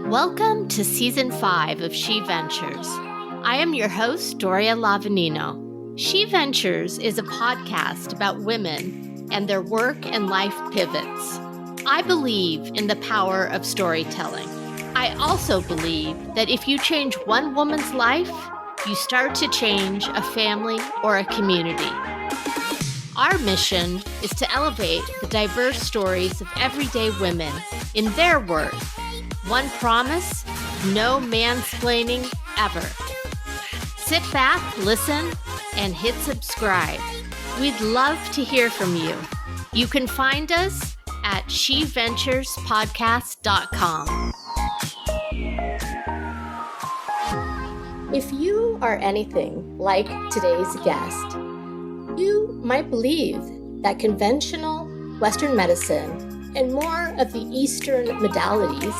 Welcome to Season 5 of She Ventures. I am your host, Doria Lavanino. She Ventures is a podcast about women and their work and life pivots. I believe in the power of storytelling. I also believe that if you change one woman's life, you start to change a family or a community. Our mission is to elevate the diverse stories of everyday women in their work. One promise, no mansplaining ever. Sit back, listen, and hit subscribe. We'd love to hear from you. You can find us at sheventurespodcast.com. If you are anything like today's guest, you might believe that conventional Western medicine and more of the Eastern modalities,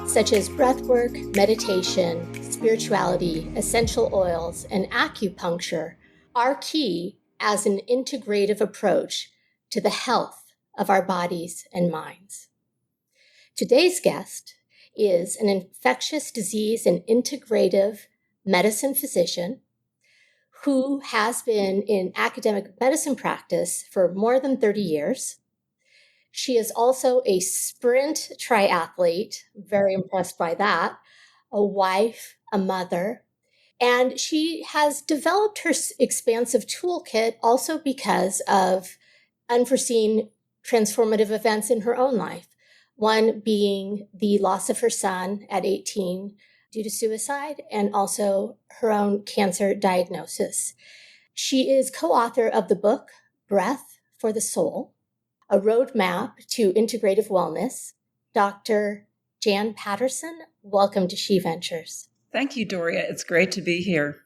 such as breathwork, meditation, spirituality, essential oils, and acupuncture, are key as an integrative approach to the health of our bodies and minds. Today's guest is an infectious disease and integrative medicine physician who has been in academic medicine practice for more than 30 years. She is also a sprint triathlete, very impressed by that, a wife, a mother, and she has developed her expansive toolkit also because of unforeseen transformative events in her own life, one being the loss of her son at 18 due to suicide and also her own cancer diagnosis. She is co-author of the book, Breath for the Soul, a roadmap to integrative wellness. Dr. Jan Patterson, welcome to She Ventures. Thank you, Doria. It's great to be here.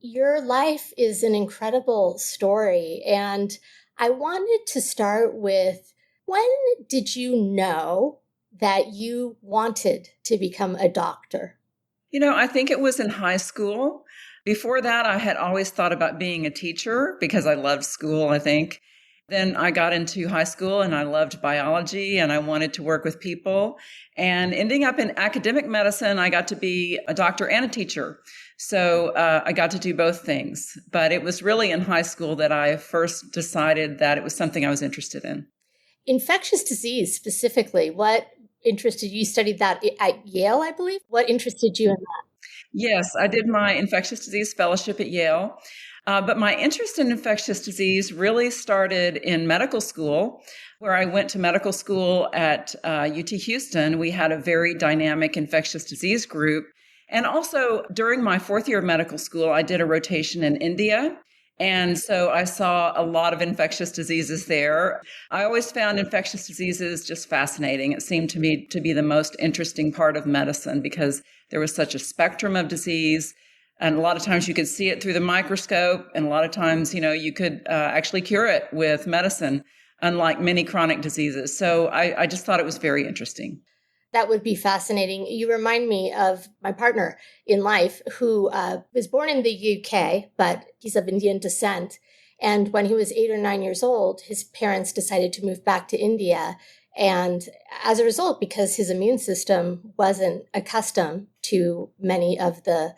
Your life is an incredible story, and I wanted to start with, when did you know that you wanted to become a doctor? I think it was in high school. Before that, I had always thought about being a teacher because I loved school, I think. Then I got into high school and I loved biology and I wanted to work with people. And ending up in academic medicine, I got to be a doctor and a teacher. So I got to do both things. But it was really in high school that I first decided that it was something I was interested in. Infectious disease specifically, what interested you? You studied that at Yale, I believe. What interested you in that? Yes, I did my infectious disease fellowship at Yale. But my interest in infectious disease really started in medical school, where I went to medical school at UT Houston. We had a very dynamic infectious disease group. And also during my fourth year of medical school, I did a rotation in India. And so I saw a lot of infectious diseases there. I always found infectious diseases just fascinating. It seemed to me to be the most interesting part of medicine because there was such a spectrum of disease. And a lot of times you could see it through the microscope. And a lot of times, you could actually cure it with medicine, unlike many chronic diseases. So I just thought it was very interesting. That would be fascinating. You remind me of my partner in life who was born in the UK, but he's of Indian descent. And when he was 8 or 9 years old, his parents decided to move back to India. And as a result, because his immune system wasn't accustomed to many of the,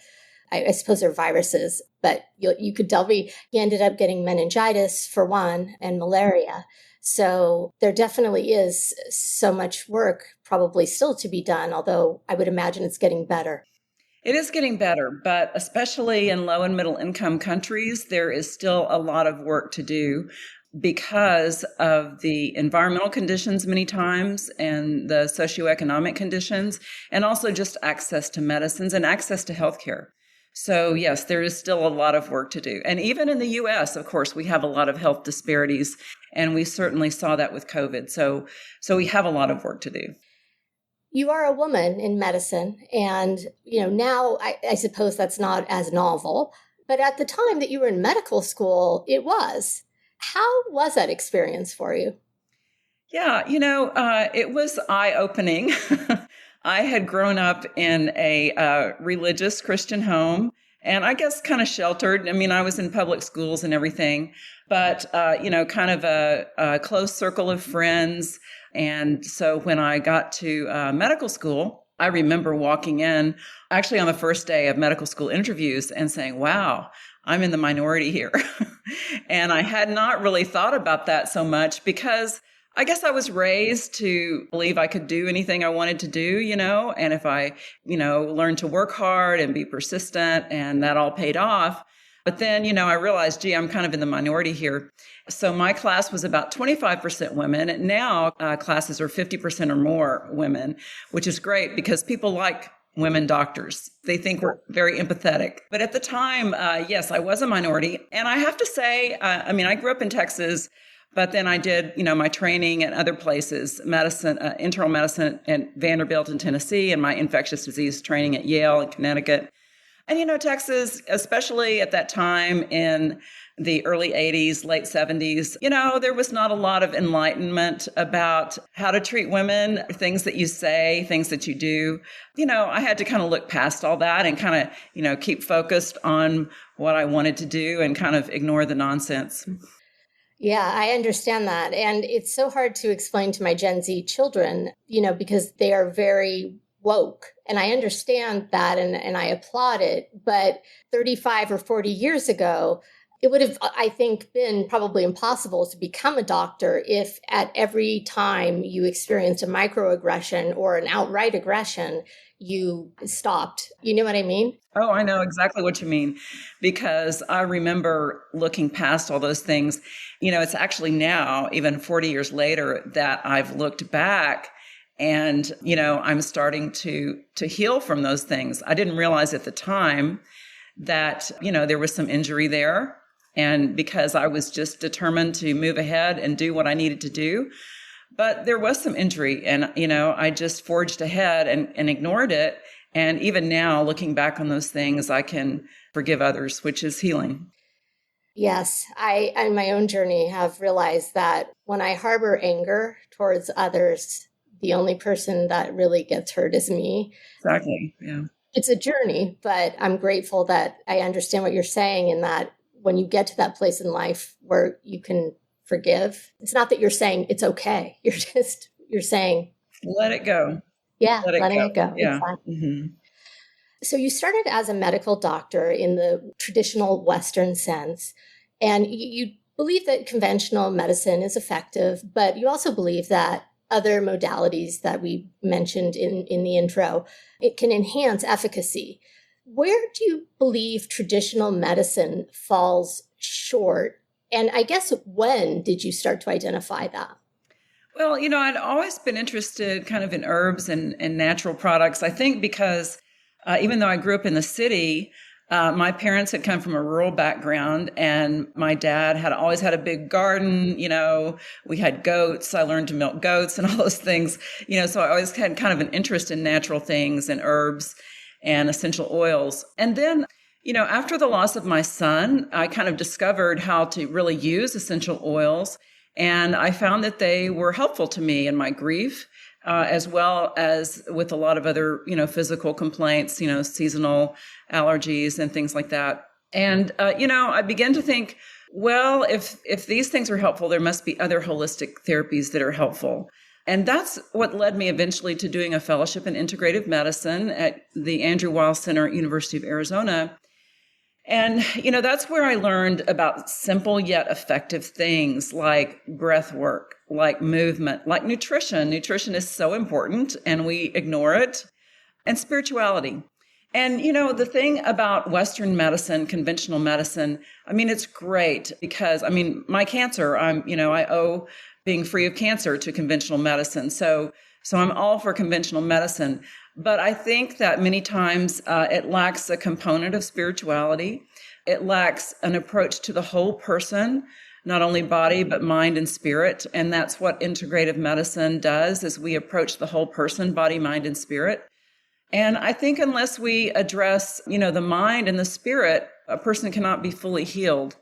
I suppose they're viruses, but you could tell me he ended up getting meningitis for one and malaria. So there definitely is so much work probably still to be done, although I would imagine it's getting better. It is getting better, but especially in low and middle income countries, there is still a lot of work to do because of the environmental conditions many times and the socioeconomic conditions, and also just access to medicines and access to healthcare. So yes, there is still a lot of work to do. And even in the U.S., of course, we have a lot of health disparities, and we certainly saw that with COVID. So we have a lot of work to do. You are a woman in medicine, and now I suppose that's not as novel, but at the time that you were in medical school, it was. How was that experience for you? Yeah, it was eye-opening. I had grown up in a religious Christian home, and I guess kind of sheltered. I mean, I was in public schools and everything, but, kind of a close circle of friends. And so when I got to medical school, I remember walking in actually on the first day of medical school interviews and saying, wow, I'm in the minority here. And I had not really thought about that so much because I guess I was raised to believe I could do anything I wanted to do, and if I, learned to work hard and be persistent, and that all paid off. But then, I realized, gee, I'm kind of in the minority here. So my class was about 25% women. And now classes are 50% or more women, which is great because people like women doctors. They think we're very empathetic. But at the time, yes, I was a minority. And I have to say, I grew up in Texas, but then I did, my training at other places, medicine, internal medicine at Vanderbilt in Tennessee, and my infectious disease training at Yale in Connecticut. And, Texas, especially at that time in the early 80s, late 70s, there was not a lot of enlightenment about how to treat women, things that you say, things that you do. I had to kind of look past all that and kind of, keep focused on what I wanted to do and kind of ignore the nonsense. Yeah, I understand that. And it's so hard to explain to my Gen Z children, because they are very woke. And I understand that and I applaud it. But 35 or 40 years ago, it would have, I think, been probably impossible to become a doctor if at every time you experienced a microaggression or an outright aggression, you stopped. You know what I mean? Oh, I know exactly what you mean, because I remember looking past all those things. It's actually now, even 40 years later, that I've looked back and, I'm starting to heal from those things. I didn't realize at the time that, there was some injury there. And because I was just determined to move ahead and do what I needed to do. But there was some injury and, I just forged ahead and ignored it. And even now, looking back on those things, I can forgive others, which is healing. Yes, I, in my own journey, have realized that when I harbor anger towards others, the only person that really gets hurt is me. Exactly. Yeah. It's a journey, but I'm grateful that I understand what you're saying and that when you get to that place in life where you can forgive, it's not that you're saying it's okay. You're saying, let it go. Yeah, letting it go. Yeah. Exactly. Mm-hmm. So you started as a medical doctor in the traditional Western sense, and you believe that conventional medicine is effective, but you also believe that other modalities that we mentioned in the intro, it can enhance efficacy. Where do you believe traditional medicine falls short? And I guess when did you start to identify that? Well, I'd always been interested kind of in herbs and natural products. I think because even though I grew up in the city, my parents had come from a rural background and my dad had always had a big garden. We had goats. I learned to milk goats and all those things, so I always had kind of an interest in natural things and herbs and essential oils. And then, after the loss of my son, I kind of discovered how to really use essential oils. And I found that they were helpful to me in my grief, as well as with a lot of other, physical complaints, seasonal allergies and things like that. And, I began to think, well, if these things are helpful, there must be other holistic therapies that are helpful. And that's what led me eventually to doing a fellowship in integrative medicine at the Andrew Weil Center at University of Arizona. And, that's where I learned about simple yet effective things like breath work, like movement, like nutrition. Nutrition is so important and we ignore it. And spirituality. And, the thing about Western medicine, conventional medicine, it's great because, my cancer, I owe being free of cancer to conventional medicine. So I'm all for conventional medicine. But I think that many times it lacks a component of spirituality. It lacks an approach to the whole person, not only body, but mind and spirit. And that's what integrative medicine does, is we approach the whole person, body, mind, and spirit. And I think unless we address, the mind and the spirit, a person cannot be fully healed.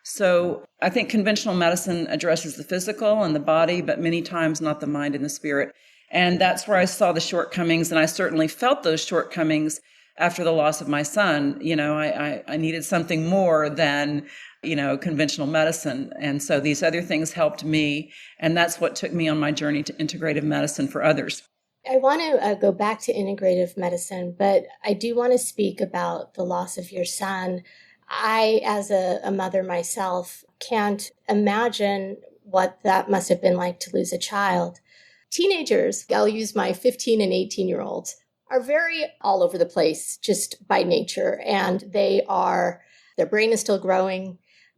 So I think conventional medicine addresses the physical and the body, but many times not the mind and the spirit. And that's where I saw the shortcomings. And I certainly felt those shortcomings after the loss of my son. I needed something more than, conventional medicine. And so these other things helped me. And that's what took me on my journey to integrative medicine for others. I want to go back to integrative medicine, but I do want to speak about the loss of your son. I, as a mother myself, can't imagine what that must have been like to lose a child. Teenagers, I'll use my 15 and 18-year-olds, are very all over the place just by nature. And their brain is still growing.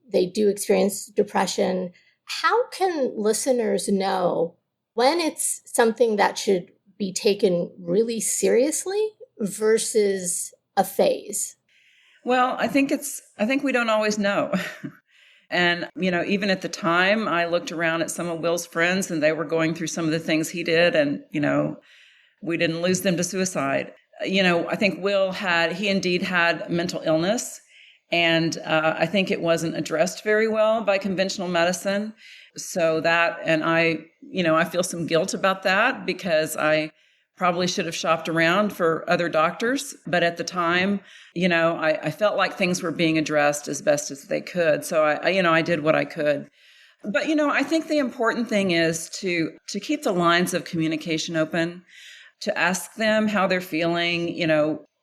They do experience depression. How can listeners know when it's something that should be taken really seriously versus a phase? Well, I think we don't always know. And, even at the time, I looked around at some of Will's friends and they were going through some of the things he did. And, we didn't lose them to suicide. I think he indeed had mental illness. And I think it wasn't addressed very well by conventional medicine. So I feel some guilt about that because I probably should have shopped around for other doctors. But at the time, I felt like things were being addressed as best as they could. So I did what I could. But, I think the important thing is to keep the lines of communication open, to ask them how they're feeling,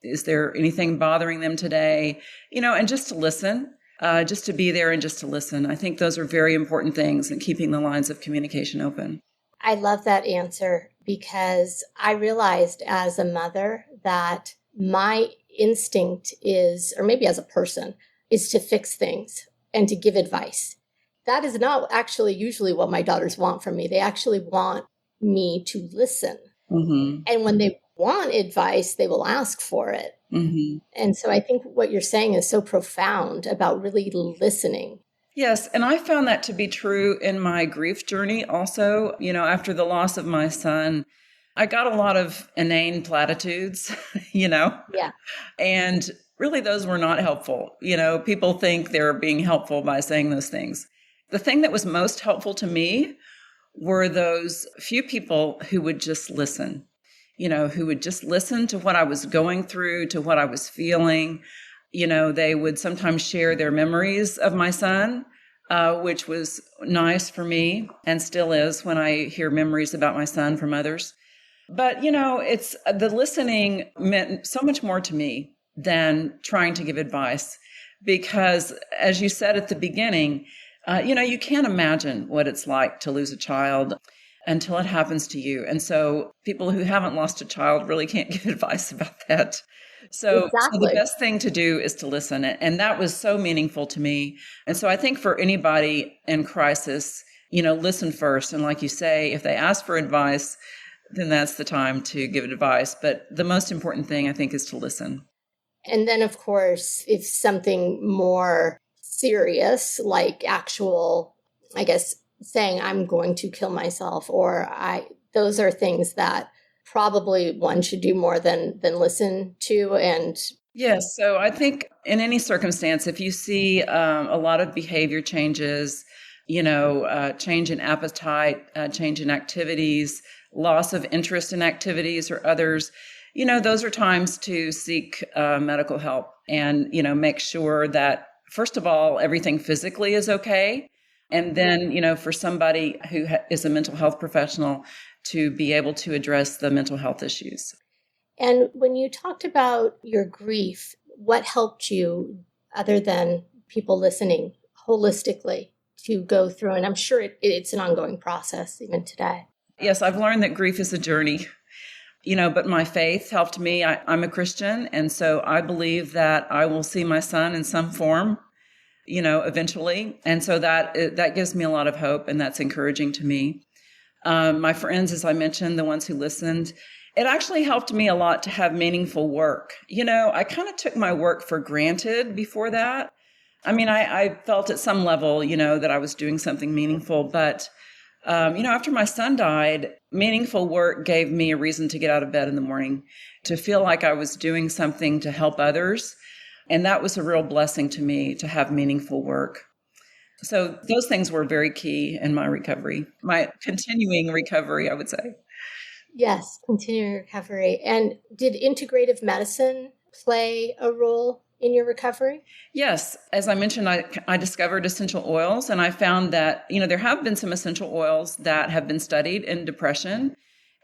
is there anything bothering them today, and just to listen, just to be there and just to listen. I think those are very important things in keeping the lines of communication open. I love that answer because I realized as a mother that my instinct is, or maybe as a person, is to fix things and to give advice. That is not actually usually what my daughters want from me. They actually want me to listen. Mm-hmm. And when they want advice, they will ask for it. Mm-hmm. And so I think what you're saying is so profound about really listening. Yes. And I found that to be true in my grief journey also. After the loss of my son, I got a lot of inane platitudes, Yeah. And really those were not helpful. People think they're being helpful by saying those things. The thing that was most helpful to me were those few people who would just listen, who would just listen to what I was going through, to what I was feeling. They would sometimes share their memories of my son, which was nice for me and still is when I hear memories about my son from others. But, it's the listening meant so much more to me than trying to give advice, because as you said at the beginning, you can't imagine what it's like to lose a child until it happens to you. And so people who haven't lost a child really can't give advice about that. So the best thing to do is to listen. And that was so meaningful to me. And so I think for anybody in crisis, listen first. And like you say, if they ask for advice, then that's the time to give advice. But the most important thing, I think, is to listen. And then, of course, if something more serious, like actual, I guess, saying I'm going to kill myself, those are things that probably one should do more than listen to. And yes, so I think in any circumstance, if you see a lot of behavior changes, change in appetite, change in activities, loss of interest in activities or others, those are times to seek medical help and, make sure that, first of all, everything physically is okay. And then, for somebody who is a mental health professional to be able to address the mental health issues. And when you talked about your grief, what helped you other than people listening holistically to go through? And I'm sure it's an ongoing process even today. Yes, I've learned that grief is a journey. But my faith helped me. I'm a Christian, and so I believe that I will see my son in some form, eventually. And so that gives me a lot of hope, and that's encouraging to me. My friends, as I mentioned, the ones who listened, it actually helped me a lot to have meaningful work. I kind of took my work for granted before that. I mean, I felt at some level, that I was doing something meaningful, but after my son died, meaningful work gave me a reason to get out of bed in the morning, to feel like I was doing something to help others. And that was a real blessing to me to have meaningful work. So those things were very key in my recovery, my continuing recovery, I would say. Yes, continuing recovery. And did integrative medicine play a role in your recovery? Yes. As I mentioned, I discovered essential oils, and I found that, there have been some essential oils that have been studied in depression.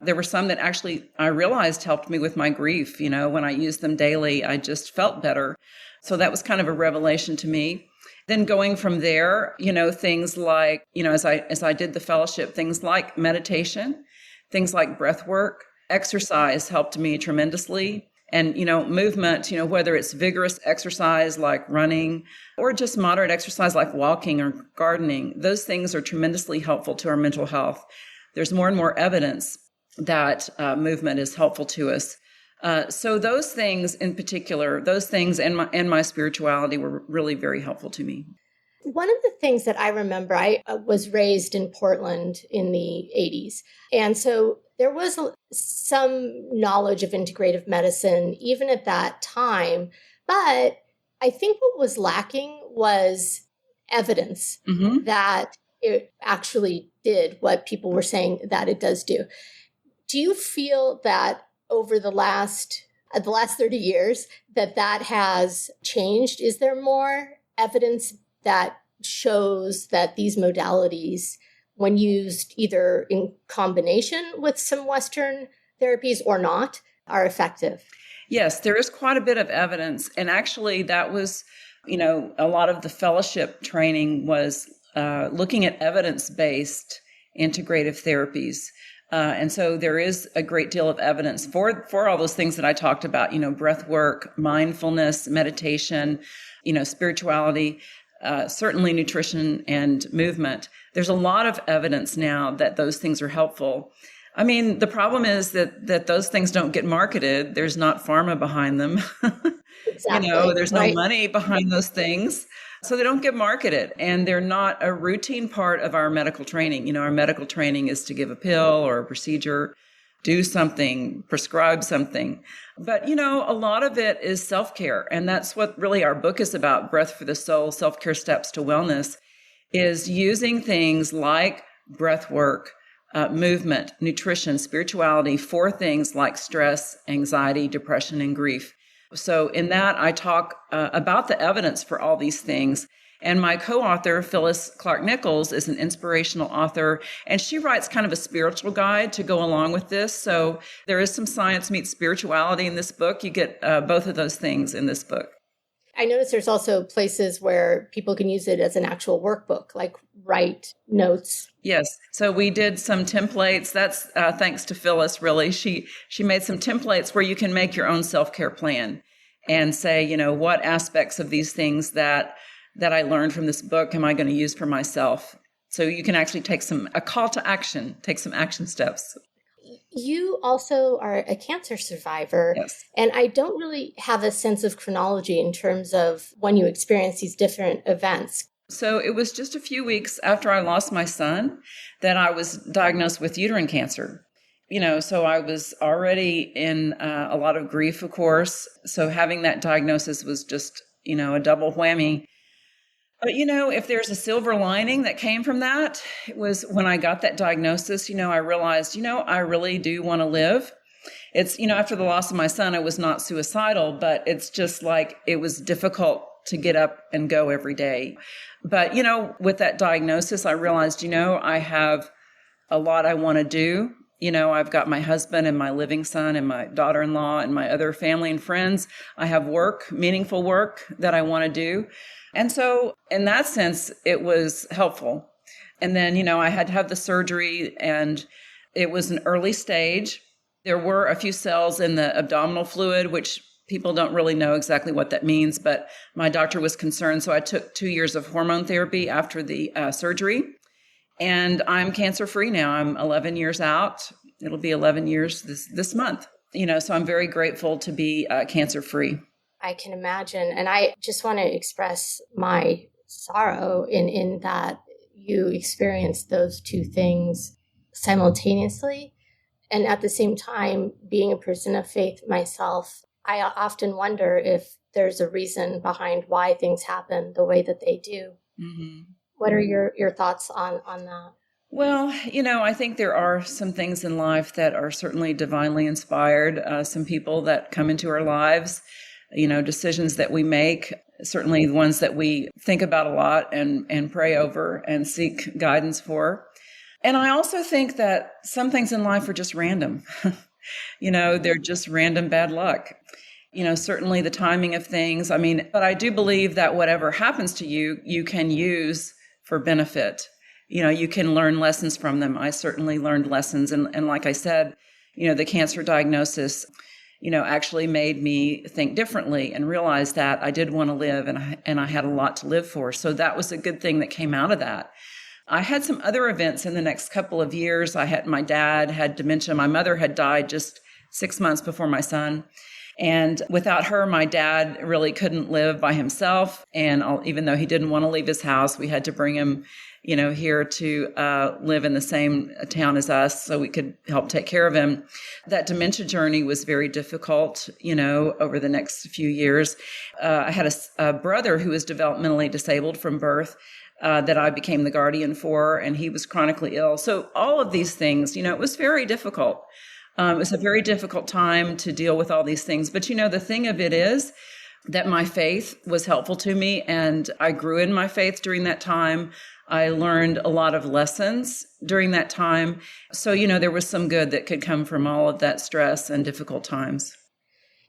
There were some that actually I realized helped me with my grief. When I used them daily, I just felt better. So that was kind of a revelation to me. Then going from there, things like, as I did the fellowship, things like meditation, things like breathwork, exercise helped me tremendously. And, movement, whether it's vigorous exercise like running or just moderate exercise like walking or gardening, those things are tremendously helpful to our mental health. There's more and more evidence that movement is helpful to us. So those things in particular, those things and my spirituality were really very helpful to me. One of the things that I remember, I was raised in Portland in the 80s. And so there was some knowledge of integrative medicine even at that time. But I think what was lacking was evidence that it actually did what people were saying that it does do. Do you feel that over the last 30 years that has changed? Is there more evidence that shows that these modalities, when used either in combination with some Western therapies or not, are effective? Yes, there is quite a bit of evidence. And actually that was, a lot of the fellowship training was looking at evidence-based integrative therapies. And so there is a great deal of evidence for all those things that I talked about, breath work, mindfulness, meditation, spirituality, certainly nutrition and movement. There's a lot of evidence now that those things are helpful. I mean, the problem is that those things don't get marketed. There's not pharma behind them. Exactly. There's no money behind those things. So they don't get marketed, and they're not a routine part of our medical training. Our medical training is to give a pill or a procedure, do something, prescribe something. But, a lot of it is self-care. And that's what really our book is about, Breath for the Soul, Self-Care Steps to Wellness, is using things like breath work, movement, nutrition, spirituality for things like stress, anxiety, depression, and grief. So in that, I talk about the evidence for all these things. And my co-author, Phyllis Clark-Nichols, is an inspirational author, and she writes kind of a spiritual guide to go along with this. So there is some science meets spirituality in this book. You get both of those things in this book. I notice there's also places where people can use it as an actual workbook, like write notes. Yes. So we did some templates. That's thanks to Phyllis, really. She made some templates where you can make your own self-care plan and say, what aspects of these things that I learned from this book am I going to use for myself? So you can actually take a call to action, take some action steps. You also are a cancer survivor. Yes. And I don't really have a sense of chronology in terms of when you experience these different events. So it was just a few weeks after I lost my son that I was diagnosed with uterine cancer. So I was already in a lot of grief, of course. So having that diagnosis was just, a double whammy. But, if there's a silver lining that came from that, it was when I got that diagnosis, I realized, I really do want to live. It's, after the loss of my son, I was not suicidal, but it's just like it was difficult to get up and go every day. But, with that diagnosis, I realized, I have a lot I want to do. I've got my husband and my living son and my daughter-in-law and my other family and friends. I have work, meaningful work that I want to do. And so in that sense, it was helpful. And then, I had to have the surgery, and it was an early stage. There were a few cells in the abdominal fluid, which people don't really know exactly what that means, but my doctor was concerned. So I took 2 years of hormone therapy after the surgery, and I'm cancer-free now. I'm 11 years out. It'll be 11 years this month. So I'm very grateful to be cancer-free. I can imagine. And I just want to express my sorrow in that you experienced those two things simultaneously. And at the same time, being a person of faith myself, I often wonder if there's a reason behind why things happen the way that they do. Mm-hmm. What are your thoughts on that? Well, I think there are some things in life that are certainly divinely inspired, some people that come into our lives, decisions that we make, certainly the ones that we think about a lot and pray over and seek guidance for. And I also think that some things in life are just random. They're just random bad luck. Certainly the timing of things. I mean, but I do believe that whatever happens to you, you can use for benefit. You can learn lessons from them. I certainly learned lessons. And like I said, the cancer diagnosis, actually made me think differently and realize that I did want to live and I had a lot to live for. So that was a good thing that came out of that. I had some other events in the next couple of years. My dad had dementia. My mother had died just 6 months before my son. And without her, my dad really couldn't live by himself. And even though he didn't want to leave his house, we had to bring him, here to live in the same town as us so we could help take care of him. That dementia journey was very difficult, over the next few years. I had a brother who was developmentally disabled from birth. That I became the guardian for, and he was chronically ill. So all of these things, it was very difficult. It was a very difficult time to deal with all these things. But, the thing of it is that my faith was helpful to me, and I grew in my faith during that time. I learned a lot of lessons during that time. So, there was some good that could come from all of that stress and difficult times.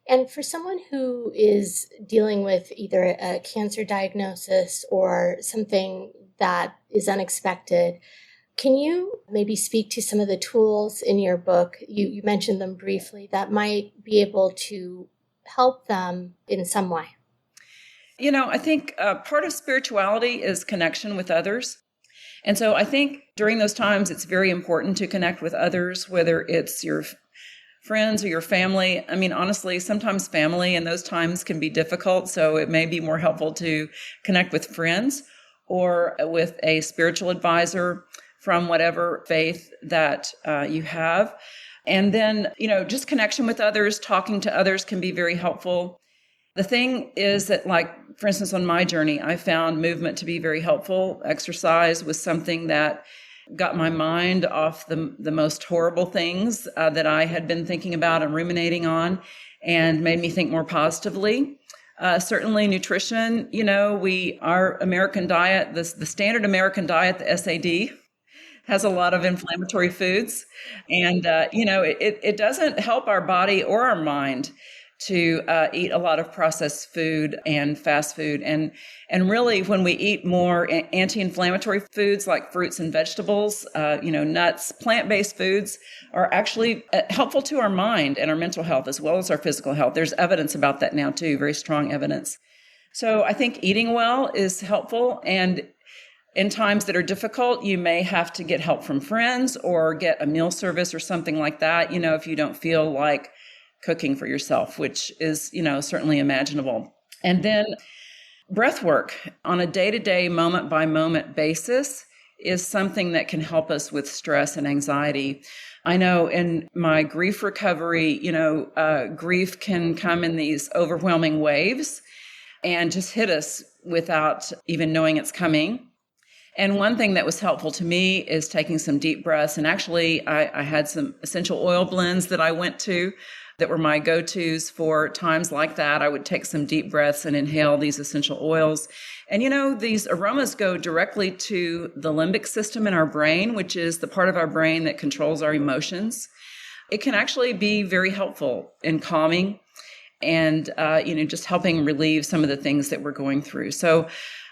And for someone who is dealing with either a cancer diagnosis or something that is unexpected, can you maybe speak to some of the tools in your book? You mentioned them briefly that might be able to help them in some way. I think part of spirituality is connection with others. And so I think during those times, it's very important to connect with others, whether it's your friends or your family. I mean, honestly, sometimes family in those times can be difficult. So it may be more helpful to connect with friends or with a spiritual advisor from whatever faith that you have. And then, just connection with others, talking to others can be very helpful. The thing is that, like, for instance, on my journey, I found movement to be very helpful. Exercise was something that got my mind off the most horrible things that I had been thinking about and ruminating on, and made me think more positively. Certainly nutrition, our American diet, the standard American diet, the SAD, has a lot of inflammatory foods. And, it doesn't help our body or our mind to eat a lot of processed food and fast food. And really, when we eat more anti-inflammatory foods like fruits and vegetables, nuts, plant-based foods are actually helpful to our mind and our mental health as well as our physical health. There's evidence about that now too, very strong evidence. So I think eating well is helpful. And in times that are difficult, you may have to get help from friends or get a meal service or something like that, if you don't feel like cooking for yourself, which is, certainly imaginable. And then breathwork on a day-to-day, moment-by-moment basis is something that can help us with stress and anxiety. I know in my grief recovery, grief can come in these overwhelming waves and just hit us without even knowing it's coming. And one thing that was helpful to me is taking some deep breaths. And actually, I had some essential oil blends that I went to that were my go-tos for times like that. I would take some deep breaths and inhale these essential oils. And, these aromas go directly to the limbic system in our brain, which is the part of our brain that controls our emotions. It can actually be very helpful in calming and, just helping relieve some of the things that we're going through. So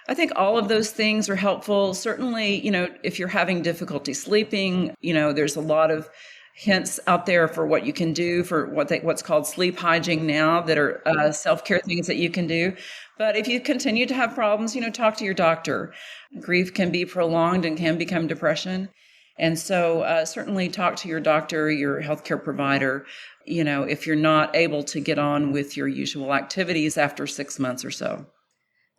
I think all of those things are helpful. Certainly, if you're having difficulty sleeping, there's a lot of hints out there for what you can do for what's called sleep hygiene now that are self-care things that you can do. But if you continue to have problems, talk to your doctor. Grief can be prolonged and can become depression. And so certainly talk to your doctor, your healthcare provider, if you're not able to get on with your usual activities after 6 months or so.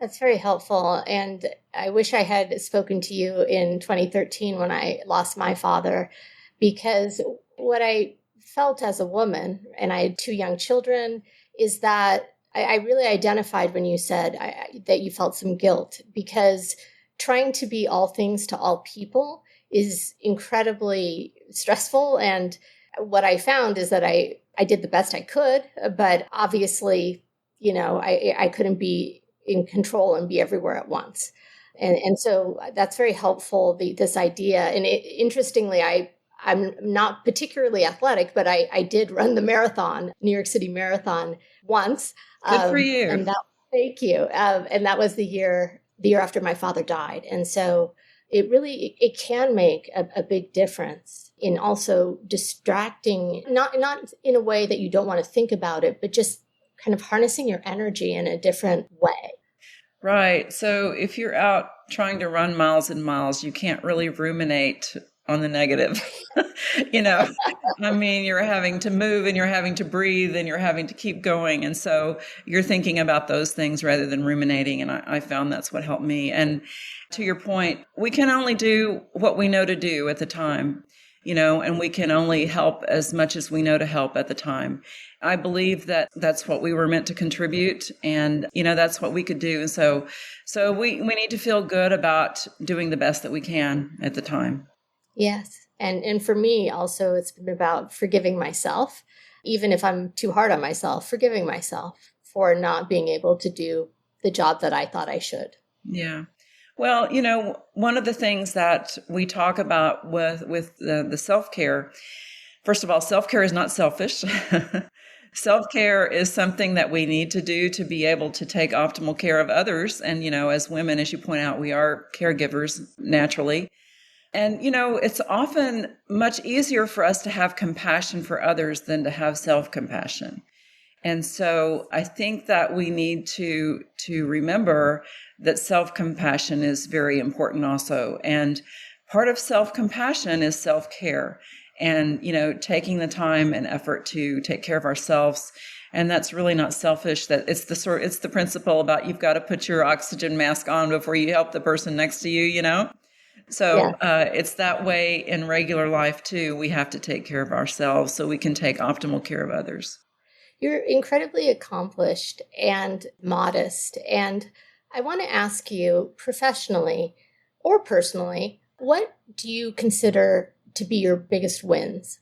That's very helpful. And I wish I had spoken to you in 2013 when I lost my father, because what I felt as a woman, and I had 2 young children, is that I really identified when you said that you felt some guilt, because trying to be all things to all people is incredibly stressful. And what I found is that I did the best I could, but obviously, I couldn't be in control and be everywhere at once. And so that's very helpful, this idea. And interestingly, I'm not particularly athletic, but I did run the marathon, New York City Marathon once. Good for you. And thank you. And that was the year after my father died. And so it can make a big difference in also distracting, not in a way that you don't want to think about it, but just kind of harnessing your energy in a different way. Right. So if you're out trying to run miles and miles, you can't really ruminate on the negative. I mean, you're having to move and you're having to breathe and you're having to keep going. And so you're thinking about those things rather than ruminating. And I found that's what helped me. And to your point, we can only do what we know to do at the time, and we can only help as much as we know to help at the time. I believe that that's what we were meant to contribute, and that's what we could do. And so we need to feel good about doing the best that we can at the time. Yes. And for me also, it's been about forgiving myself, even if I'm too hard on myself, forgiving myself for not being able to do the job that I thought I should. Yeah. Well, one of the things that we talk about with the self-care, first of all, self-care is not selfish. Self-care is something that we need to do to be able to take optimal care of others. And, as women, as you point out, we are caregivers naturally. And, it's often much easier for us to have compassion for others than to have self-compassion. And so I think that we need to remember that self-compassion is very important also. And part of self-compassion is self-care and, taking the time and effort to take care of ourselves. And that's really not selfish. That it's the principle about you've got to put your oxygen mask on before you help the person next to you, So it's that way in regular life too. We have to take care of ourselves so we can take optimal care of others. You're incredibly accomplished and modest. And I want to ask you, professionally or personally, what do you consider to be your biggest wins?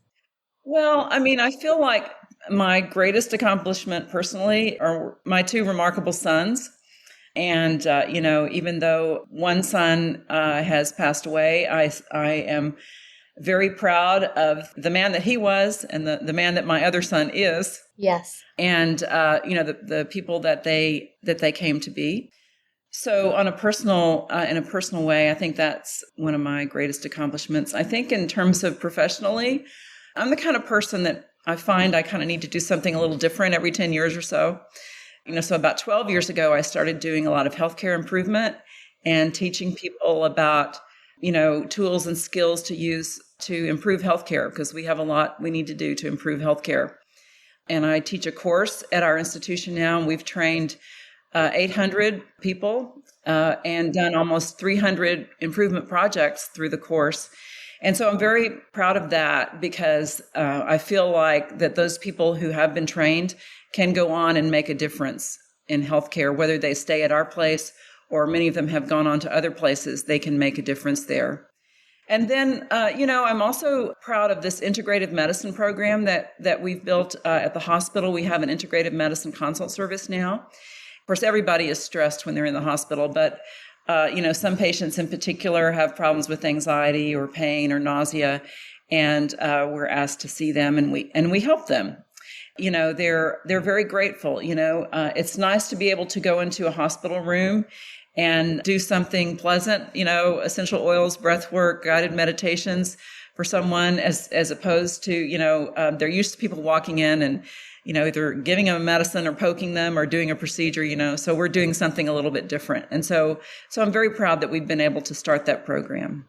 Well, I mean, I feel like my greatest accomplishment personally are my two remarkable sons. And, even though one son has passed away, I am very proud of the man that he was and the man that my other son is. Yes. And, the people that they came to be. So in a personal way, I think that's one of my greatest accomplishments. I think in terms of professionally, I'm the kind of person that I find I kind of need to do something a little different every 10 years or so. So about 12 years ago, I started doing a lot of healthcare improvement and teaching people about, tools and skills to use to improve healthcare, because we have a lot we need to do to improve healthcare. And I teach a course at our institution now, and we've trained 800 people and done almost 300 improvement projects through the course. And so I'm very proud of that, because I feel like that those people who have been trained can go on and make a difference in healthcare, whether they stay at our place or many of them have gone on to other places. They can make a difference there. And then, I'm also proud of this integrative medicine program that we've built at the hospital. We have an integrative medicine consult service now. Of course, everybody is stressed when they're in the hospital, but some patients in particular have problems with anxiety or pain or nausea, and we're asked to see them, and we help them. They're very grateful. It's nice to be able to go into a hospital room and do something pleasant, essential oils, breathwork, guided meditations for someone, as opposed to, they're used to people walking in and, either giving them a medicine or poking them or doing a procedure, so we're doing something a little bit different. And so I'm very proud that we've been able to start that program.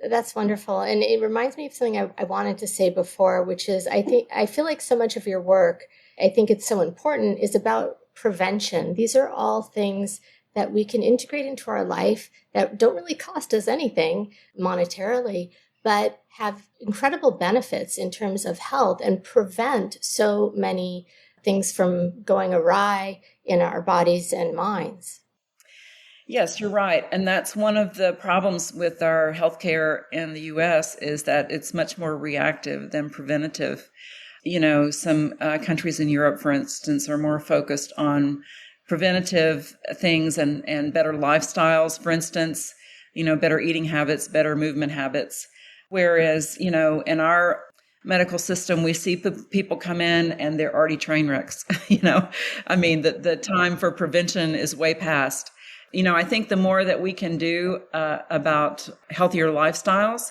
That's wonderful. And it reminds me of something I wanted to say before, which is I feel like so much of your work, I think it's so important, is about prevention. These are all things that we can integrate into our life that don't really cost us anything monetarily, but have incredible benefits in terms of health and prevent so many things from going awry in our bodies and minds. Yes, you're right. And that's one of the problems with our healthcare in the U.S. is that it's much more reactive than preventative. Some countries in Europe, for instance, are more focused on preventative things and better lifestyles, for instance, better eating habits, better movement habits. Whereas, in our medical system, we see people come in and they're already train wrecks. The time for prevention is way past. I think the more that we can do about healthier lifestyles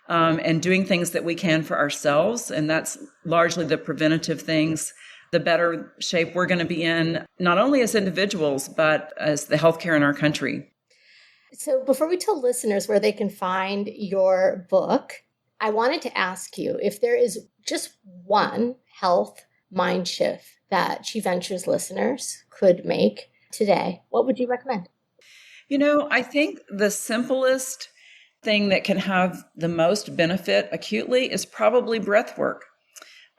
and doing things that we can for ourselves, and that's largely the preventative things, the better shape we're going to be in, not only as individuals, but as the healthcare in our country. So before we tell listeners where they can find your book, I wanted to ask you if there is just one health mind shift that SheVentures listeners could make today, what would you recommend? I think the simplest thing that can have the most benefit acutely is probably breath work,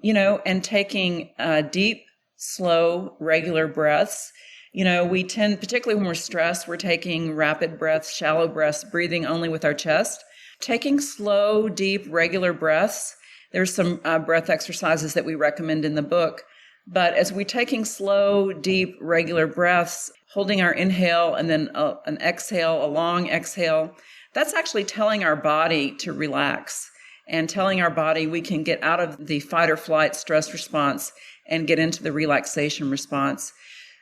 and taking deep, slow, regular breaths. We tend, particularly when we're stressed, we're taking rapid breaths, shallow breaths, breathing only with our chest. Taking slow, deep, regular breaths. There's some breath exercises that we recommend in the book. But as we're taking slow, deep, regular breaths, holding our inhale and then an exhale, a long exhale, that's actually telling our body to relax and telling our body we can get out of the fight or flight stress response and get into the relaxation response.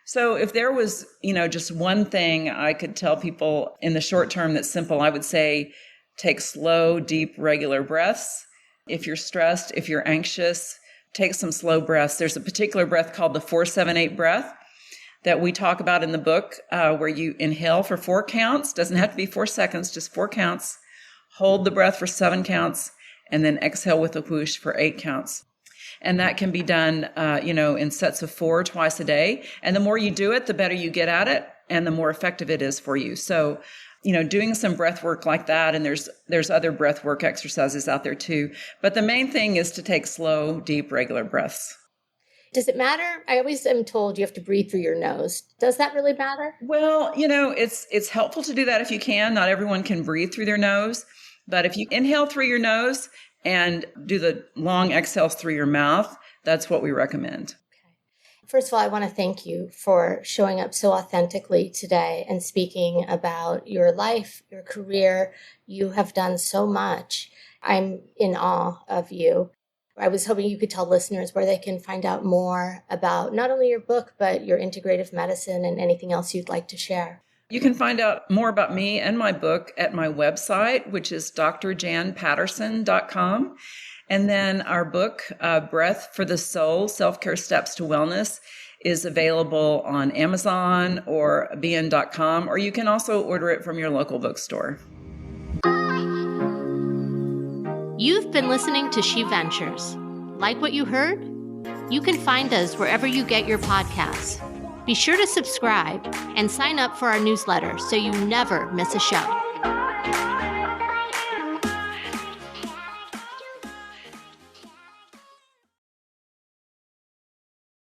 So if there was, just one thing I could tell people in the short term that's simple, I would say take slow, deep, regular breaths. If you're stressed, if you're anxious, take some slow breaths. There's a particular breath called the 4-7-8 breath that we talk about in the book, where you inhale for 4 counts. Doesn't have to be 4 seconds, just 4 counts. Hold the breath for 7 counts, and then exhale with a whoosh for 8 counts. And that can be done, in sets of 4 twice a day. And the more you do it, the better you get at it, and the more effective it is for you. So, doing some breath work like that, and there's other breath work exercises out there too. But the main thing is to take slow, deep, regular breaths. Does it matter? I always am told you have to breathe through your nose. Does that really matter? Well, it's helpful to do that if you can. Not everyone can breathe through their nose. But if you inhale through your nose and do the long exhales through your mouth, that's what we recommend. First of all, I want to thank you for showing up so authentically today and speaking about your life, your career. You have done so much. I'm in awe of you. I was hoping you could tell listeners where they can find out more about not only your book, but your integrative medicine and anything else you'd like to share. You can find out more about me and my book at my website, which is drjanpatterson.com. And then our book, Breath for the Soul, Self-Care Steps to Wellness, is available on Amazon or bn.com, or you can also order it from your local bookstore. You've been listening to SheVentures. Like what you heard? You can find us wherever you get your podcasts. Be sure to subscribe and sign up for our newsletter so you never miss a show.